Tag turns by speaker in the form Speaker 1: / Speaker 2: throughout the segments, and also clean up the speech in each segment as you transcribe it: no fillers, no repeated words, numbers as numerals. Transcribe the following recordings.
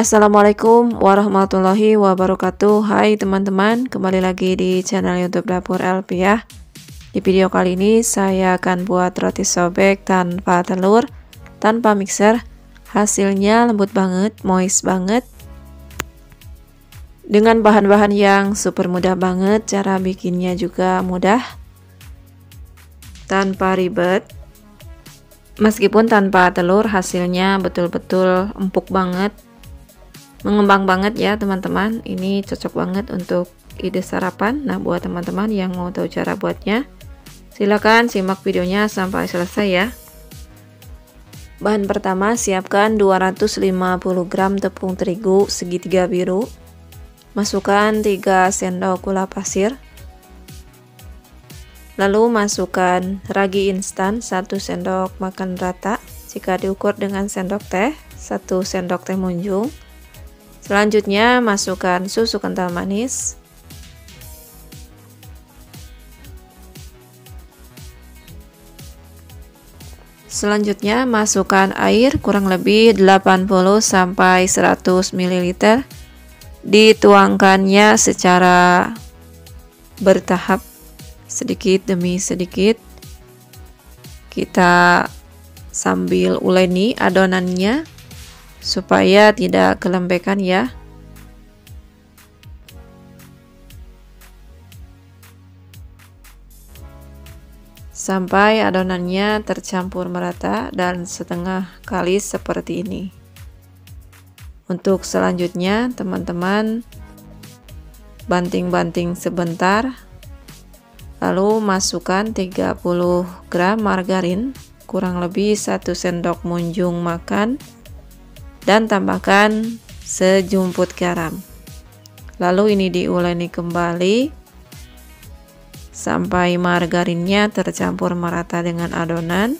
Speaker 1: Assalamualaikum warahmatullahi wabarakatuh. Hai teman-teman, kembali lagi di channel YouTube Dapur Elpiah. Di video kali ini saya akan buat roti sobek tanpa telur, tanpa mixer. Hasilnya lembut banget, moist banget. Dengan bahan-bahan yang super mudah banget, cara bikinnya juga mudah. Tanpa ribet. Meskipun tanpa telur, hasilnya betul-betul empuk banget, mengembang banget ya teman-teman. Ini cocok banget untuk ide sarapan. Nah, buat teman-teman yang mau tahu cara buatnya, silakan simak videonya sampai selesai ya. Bahan pertama, siapkan 250 gram tepung terigu segitiga biru. Masukkan 3 sendok gula pasir. Lalu masukkan ragi instan 1 sendok makan rata. Jika diukur dengan sendok teh, 1 sendok teh munjung. Selanjutnya masukkan susu kental manis. Selanjutnya masukkan air kurang lebih 80 sampai 100 ml. Dituangkannya secara bertahap, sedikit demi sedikit. Kita sambil uleni adonannya supaya tidak kelembekan ya. Sampai adonannya tercampur merata dan setengah kali seperti ini. Untuk selanjutnya teman-teman banting-banting sebentar. Lalu masukkan 30 gram margarin, kurang lebih 1 sendok munjung makan, dan tambahkan sejumput garam. Lalu ini diuleni kembali sampai margarinnya tercampur merata dengan adonan.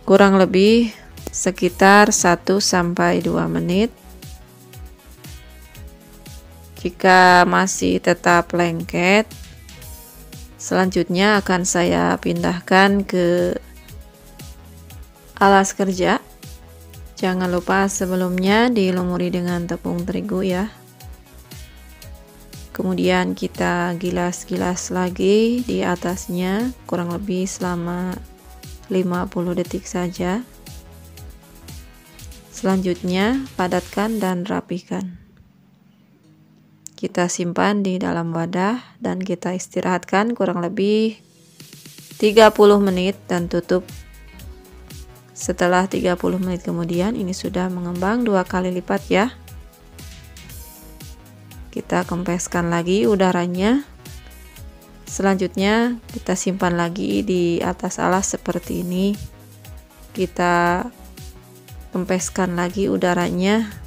Speaker 1: Kurang lebih sekitar 1 sampai 2 menit. Jika masih tetap lengket, selanjutnya akan saya pindahkan ke alas kerja. Jangan lupa sebelumnya dilumuri dengan tepung terigu ya. Kemudian kita gilas-gilas lagi di atasnya kurang lebih selama 50 detik saja. Selanjutnya padatkan dan rapihkan. Kita simpan di dalam wadah dan kita istirahatkan kurang lebih 30 menit dan tutup. Setelah 30 menit kemudian ini sudah mengembang 2 kali lipat ya. Kita kempeskan lagi udaranya. Selanjutnya kita simpan lagi di atas alas seperti ini. Kita kempeskan lagi udaranya.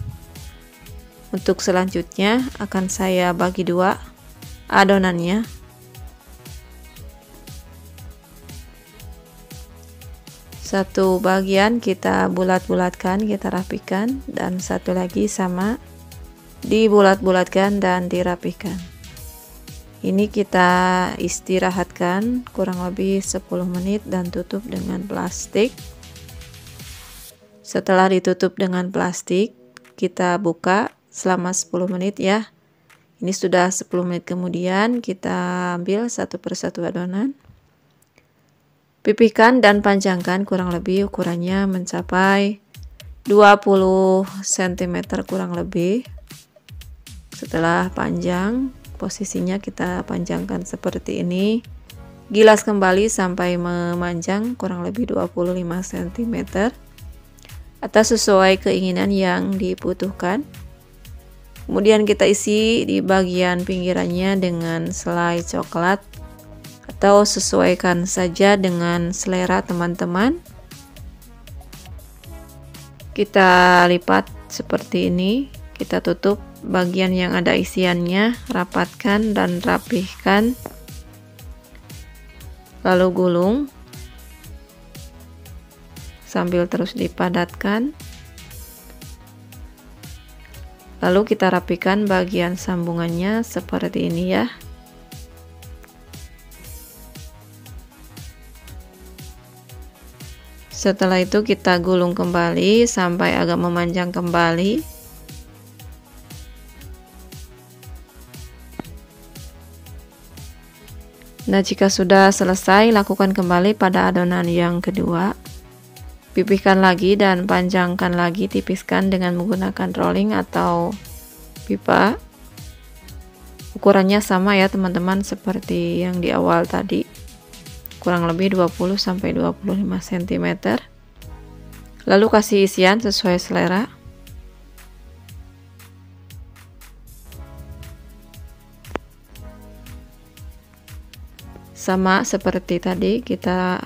Speaker 1: Untuk selanjutnya akan saya bagi 2 adonannya. Satu bagian kita bulat-bulatkan, kita rapikan, dan satu lagi sama dibulat-bulatkan dan dirapihkan. Ini kita istirahatkan kurang lebih 10 menit dan tutup dengan plastik. Setelah ditutup dengan plastik, kita buka selama 10 menit ya. Ini sudah 10 menit kemudian kita ambil satu persatu adonan. Pipihkan dan panjangkan kurang lebih ukurannya mencapai 20 cm kurang lebih. Setelah panjang, posisinya kita panjangkan seperti ini. Gilas kembali sampai memanjang kurang lebih 25 cm atau sesuai keinginan yang dibutuhkan. Kemudian kita isi di bagian pinggirannya dengan selai coklat atau sesuaikan saja dengan selera teman-teman. Kita lipat seperti ini, kita tutup bagian yang ada isiannya, rapatkan dan rapihkan. Lalu gulung sambil terus dipadatkan. Lalu kita rapikan bagian sambungannya seperti ini ya. Setelah itu kita gulung kembali sampai agak memanjang kembali. Nah, jika sudah selesai, lakukan kembali pada adonan yang kedua. Pipihkan lagi dan panjangkan lagi, tipiskan dengan menggunakan rolling atau pipa. Ukurannya sama ya teman-teman, seperti yang di awal tadi, kurang lebih 20-25 cm. Lalu kasih isian sesuai selera. Sama seperti tadi, kita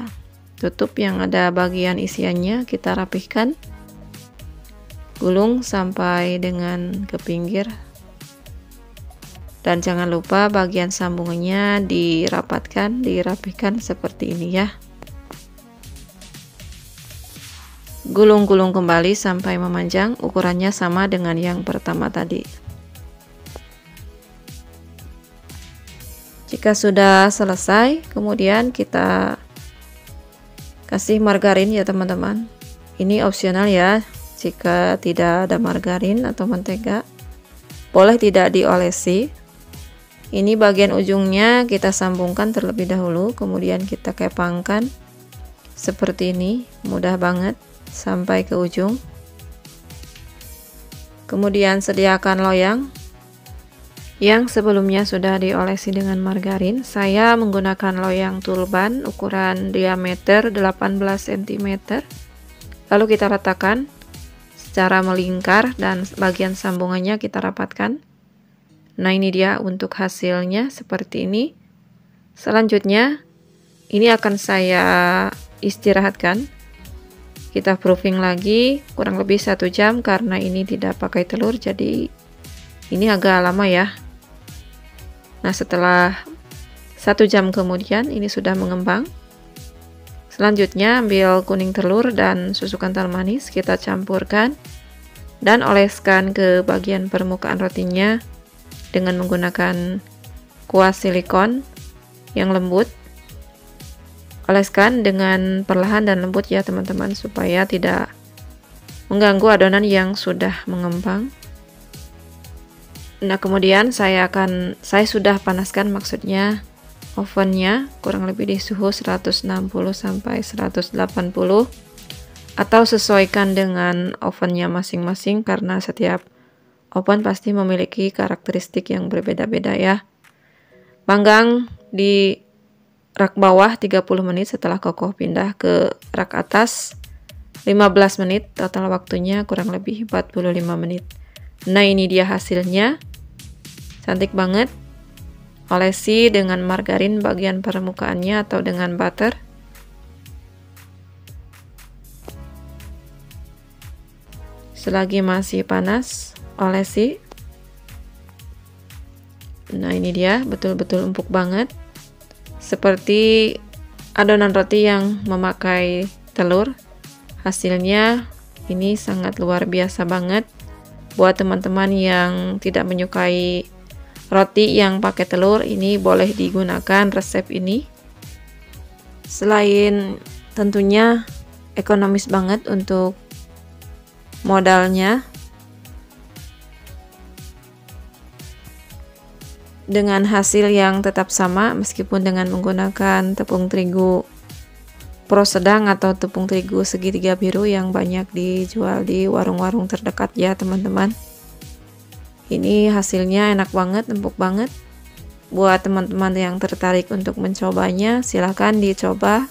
Speaker 1: tutup yang ada bagian isiannya, kita rapihkan, gulung sampai dengan ke pinggir, dan jangan lupa bagian sambungannya dirapihkan seperti ini ya. Gulung-gulung kembali sampai memanjang, ukurannya sama dengan yang pertama tadi. Jika sudah selesai, kemudian kita kasih margarin ya teman-teman. Ini opsional ya, jika tidak ada margarin atau mentega boleh tidak diolesi. Ini bagian ujungnya kita sambungkan terlebih dahulu, kemudian kita kepangkan seperti ini, mudah banget sampai ke ujung. Kemudian sediakan loyang yang sebelumnya sudah diolesi dengan margarin. Saya menggunakan loyang tulban ukuran diameter 18 cm. Lalu kita letakkan secara melingkar dan bagian sambungannya kita rapatkan. Nah, ini dia untuk hasilnya seperti ini. Selanjutnya ini akan saya istirahatkan. Kita proofing lagi kurang lebih 1 jam karena ini tidak pakai telur, jadi ini agak lama ya. Nah, setelah 1 jam kemudian ini sudah mengembang. Selanjutnya ambil kuning telur dan susu kental manis, kita campurkan dan oleskan ke bagian permukaan rotinya dengan menggunakan kuas silikon yang lembut. Oleskan dengan perlahan dan lembut ya teman-teman, supaya tidak mengganggu adonan yang sudah mengembang. Nah, kemudian saya sudah panaskan, maksudnya ovennya kurang lebih di suhu 160 sampai 180, atau sesuaikan dengan ovennya masing-masing karena setiap oven pasti memiliki karakteristik yang berbeda-beda ya. Panggang di rak bawah 30 menit, setelah kokoh pindah ke rak atas 15 menit, total waktunya kurang lebih 45 menit. Nah, ini dia hasilnya. Cantik banget. Olesi dengan margarin bagian permukaannya atau dengan butter. Selagi masih panas, olesi. Nah, ini dia, betul-betul empuk banget. Seperti adonan roti yang memakai telur. Hasilnya ini sangat luar biasa banget. Buat teman-teman yang tidak menyukai roti yang pakai telur, ini boleh digunakan resep ini. Selain tentunya ekonomis banget untuk modalnya, dengan hasil yang tetap sama meskipun dengan menggunakan tepung terigu pro sedang atau tepung terigu segitiga biru yang banyak dijual di warung-warung terdekat ya teman-teman. Ini hasilnya enak banget, empuk banget. Buat teman-teman yang tertarik untuk mencobanya, silahkan dicoba.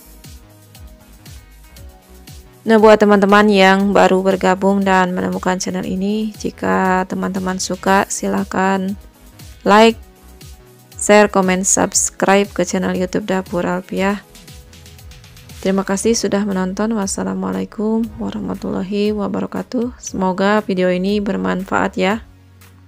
Speaker 1: Nah, buat teman-teman yang baru bergabung dan menemukan channel ini, jika teman-teman suka, silahkan like, share, komen, subscribe ke channel YouTube Dapur Alfiah. Terima kasih sudah menonton. Wassalamualaikum warahmatullahi wabarakatuh. Semoga video ini bermanfaat ya.